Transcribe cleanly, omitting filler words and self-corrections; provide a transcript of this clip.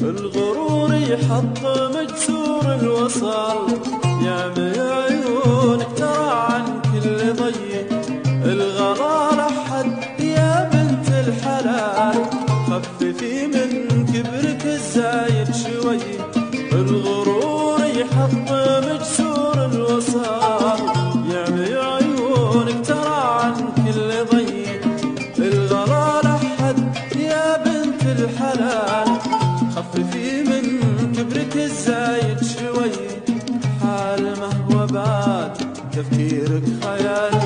الغرور يحطم جسور الوصال، يعمي عيونك ترى عن كل ضي. الغلا لحد يا بنت الحلال، خففي من كبرك الزايد شوي. الغرور يحطم جسور الوصال، يعمي عيونك ترى عن كل ضي. الغلا لحد يا بنت الحلال، خففي من كبرك الزايد شوي. حال ما هو بعد تفكيرك خيال،